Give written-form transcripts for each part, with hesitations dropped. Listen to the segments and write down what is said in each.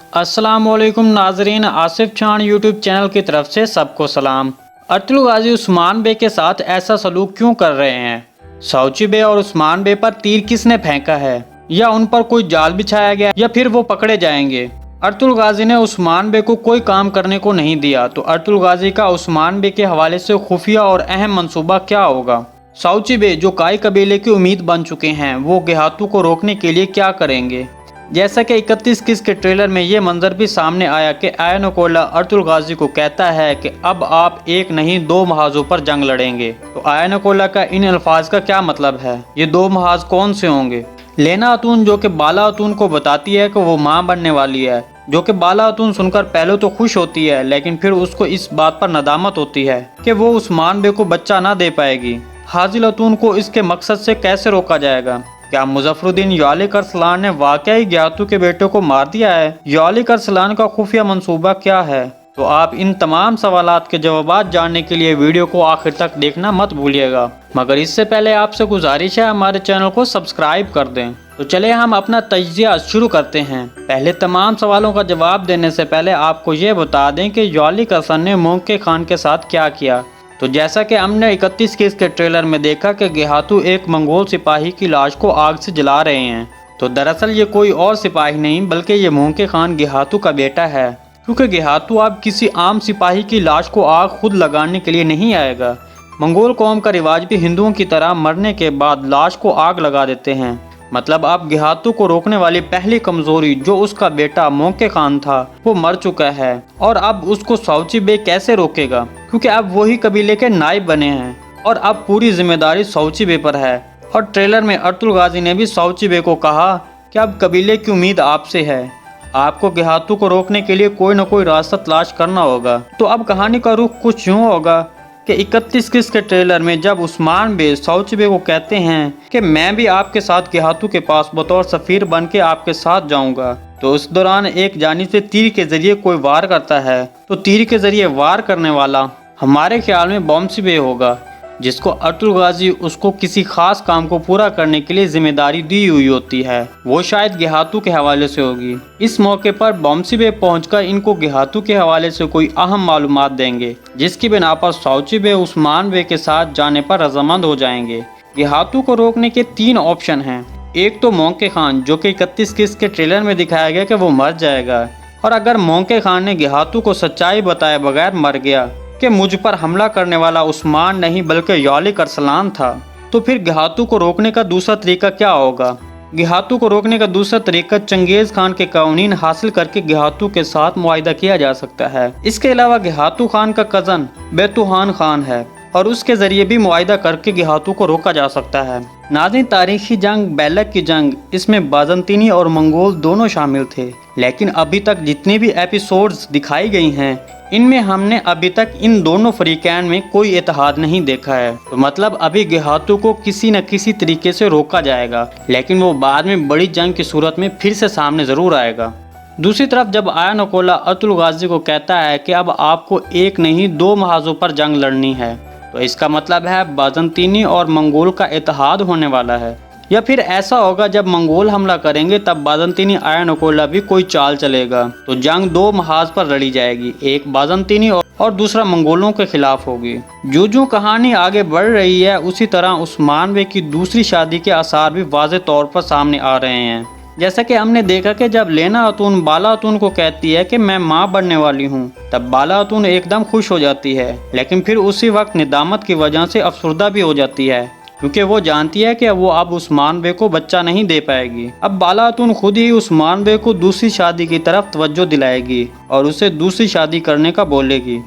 अस्सलामुअलैकुम नाजरीन, Asif Khan YouTube channel की तरफ से सबको सलाम। अर्तुल गाजी उस्मान बे के साथ ऐसा सलूक क्यों कर रहे हैं? सऊची बे और उस्मान बे पर तीर किसने फेंका है? या उन पर कोई जाल बिछाया गया या फिर वो पकड़े जाएंगे? अर्तुल गाजी ने उस्मान बे को कोई काम करने को नहीं दिया, तो अर्तुल गाजी का उस्मान बे के हवाले से खुफिया और अहम मंसूबा क्या होगा? सऊची बे जो काई कबीले की उम्मीद बन चुके हैं, वो गेहातू को रोकने के लिए क्या करेंगे? जैसा कि 31 किस के ट्रेलर में ये मंजर भी सामने आया कि आयनकोला अर्तुल गाजी को कहता है कि अब आप एक नहीं दो महाजों पर जंग लड़ेंगे। तो आयनकोला का इन अल्फाज का क्या मतलब है? ये दो महाज कौन से होंगे? लेना अतून जो कि बाला अतून को बताती है कि वो मां बनने वाली है, जो कि बाला अतून सुनकर पहले तो खुश होती है, लेकिन फिर उसको इस बात पर नदामत होती है कि वो उस्मान बे को बच्चा ना दे पाएगी। हाजिल अतून को इसके मकसद से कैसे रोका जाएगा? क्या मुजफ्फरुद्दीन यौलिक अरसलान ने वाकई गेहातू के बेटे को मार दिया है? यौलिक अरसलान का खुफिया मंसूबा क्या है? तो आप इन तमाम सवालात के जवाब जानने के लिए वीडियो को आखिर तक देखना मत भूलिएगा। मगर इससे पहले आपसे गुजारिश है हमारे चैनल को सब्सक्राइब कर दें। तो चले हम अपना तज्जिया शुरू करते हैं। पहले तमाम सवालों का जवाब देने से पहले आपको ये बता दें कि यौलिक अरसलान ने मोंके खान के साथ क्या किया। तो जैसा कि हमने 31 केस के ट्रेलर में देखा कि गेहातू एक मंगोल सिपाही की लाश को आग से जला रहे हैं, तो दरअसल ये कोई और सिपाही नहीं बल्कि ये मोंके खान गेहातू का बेटा है। क्योंकि गेहातू अब किसी आम सिपाही की लाश को आग खुद लगाने के लिए नहीं आएगा। मंगोल कौम का रिवाज भी हिंदुओं की तरह मरने के बाद लाश को आग लगा देते हैं। मतलब अब गेहातू को रोकने वाली पहली कमजोरी जो उसका बेटा मोंके खान था वो मर चुका है, और अब उसको सऊची बे कैसे रोकेगा? क्योंकि अब वही कबीले के नायब बने हैं और अब पूरी जिम्मेदारी सऊची बे पर है। और ट्रेलर में अर्तुल गाजी ने भी सऊची बे को कहा कि अब कबीले की उम्मीद आपसे है, आपको गेहातू को रोकने के लिए कोई न कोई रास्ता तलाश करना होगा। तो अब कहानी का रुख कुछ यूँ होगा कि 31 किस के ट्रेलर में जब उस्मान बे सऊची बे को कहते हैं कि मैं भी आपके साथ गेहातू के पास बतौर सफ़ीर बन के आपके साथ जाऊंगा, तो उस दौरान एक जानिब से तीर के जरिए कोई वार करता है, तो तीर के जरिए वार करने वाला हमारे ख्याल में बॉम्सी बे होगा, जिसको अर्तुल गाजी उसको किसी खास काम को पूरा करने के लिए जिम्मेदारी दी हुई होती है। वो शायद गेहातू के हवाले से होगी। इस मौके पर बॉम्सी बे पहुंचकर इनको गेहातू के हवाले से कोई अहम मालूमात देंगे, जिसकी बिना पर सऊची बे उस्मान बे के साथ जाने पर रजामंद हो जाएंगे। गेहातू को रोकने के 3 ऑप्शन हैं। एक तो मोंके खान, जो कि 31 किस के ट्रेलर में दिखाया गया कि वो मर जाएगा, और अगर मोंके खान ने गेहातू को सच्चाई बताए बगैर मर गया कि मुझ पर हमला करने वाला उस्मान नहीं बल्कि यौलिक अरसलान था, तो फिर गेहातू को रोकने का दूसरा तरीका क्या होगा? गेहातू को रोकने का दूसरा तरीका चंगेज खान के कवानीन हासिल करके गेहातू के साथ मुआहिदा किया जा सकता है। इसके अलावा गेहातू खान का कज़न बेतुहान खान है और उसके जरिए भी मुआहिदा करके गेहातू को रोका जा सकता है। नाज़रीन, तारीखी जंग बैलक की जंग, इसमें बाज़ंतीनी और मंगोल दोनों शामिल थे, लेकिन अभी तक जितनी भी एपिसोड्स दिखाई गई हैं इनमें हमने अभी तक इन दोनों फरीकैन में कोई इत्तेहाद नहीं देखा है। तो मतलब अभी गेहातू को किसी न किसी तरीके से रोका जाएगा, लेकिन वो बाद में बड़ी जंग की सूरत में फिर से सामने ज़रूर आएगा। दूसरी तरफ जब आयनकोला अर्तुल गाजी को कहता है कि अब आपको एक नहीं 2 महाजों पर जंग लड़नी है, तो इसका मतलब है बाज़ंतीनी और मंगोल का इत्तेहाद होने वाला है। या फिर ऐसा होगा जब मंगोल हमला करेंगे तब बाज़ंतीनी आयनकोला भी कोई चाल चलेगा, तो जंग 2 महाज पर लड़ी जाएगी, एक बाज़ंतीनी और दूसरा मंगोलों के खिलाफ होगी। जो कहानी आगे बढ़ रही है उसी तरह उस्मान बे की दूसरी शादी के आसार भी वाज़े तौर पर सामने आ रहे हैं। जैसा कि हमने देखा कि जब लेना अतून बाला अतून को कहती है कि मैं माँ बनने वाली हूँ, तब बाला अतून एकदम खुश हो जाती है, लेकिन फिर उसी वक्त निदामत की वजह से अफसरदा भी हो जाती है, क्योंकि वो जानती है कि वो अब उस्मान बे को बच्चा नहीं दे पाएगी। अब बाला अतून खुद ही उस्मान बे को दूसरी शादी की तरफ तवज्जो दिलाएगी और उसे दूसरी शादी करने का बोलेगी।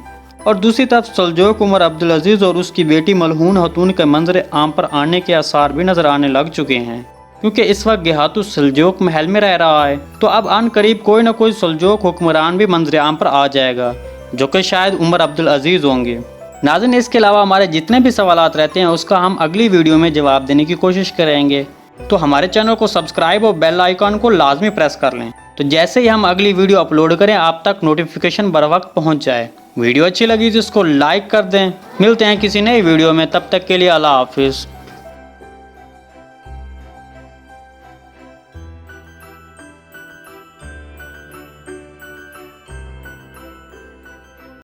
और दूसरी तरफ सल्जोक उमर अब्दुल अजीज़ और उसकी बेटी मलहून हतून के मंजर आम पर आने के आसार भी नजर आने लग चुके हैं, क्योंकि इस वक्त गेहातू सल्जोक महल में रह रहा है, तो अब आन करीब कोई न कोई सल्जोक हुक्मरान भी मंजर आम पर आ जाएगा, जो कि शायद उमर अब्दुल अजीज़ होंगे। नाज़रीन, इसके अलावा हमारे जितने भी सवालात रहते हैं उसका हम अगली वीडियो में जवाब देने की कोशिश करेंगे, तो हमारे चैनल को सब्सक्राइब और बेल आइकॉन को लाजमी प्रेस कर लें, तो जैसे ही हम अगली वीडियो अपलोड करें आप तक नोटिफिकेशन बर वक्त पहुँच जाए। वीडियो अच्छी लगी तो इसको लाइक कर दें। मिलते हैं किसी नई वीडियो में, तब तक के लिए अल्लाह हाफिज़।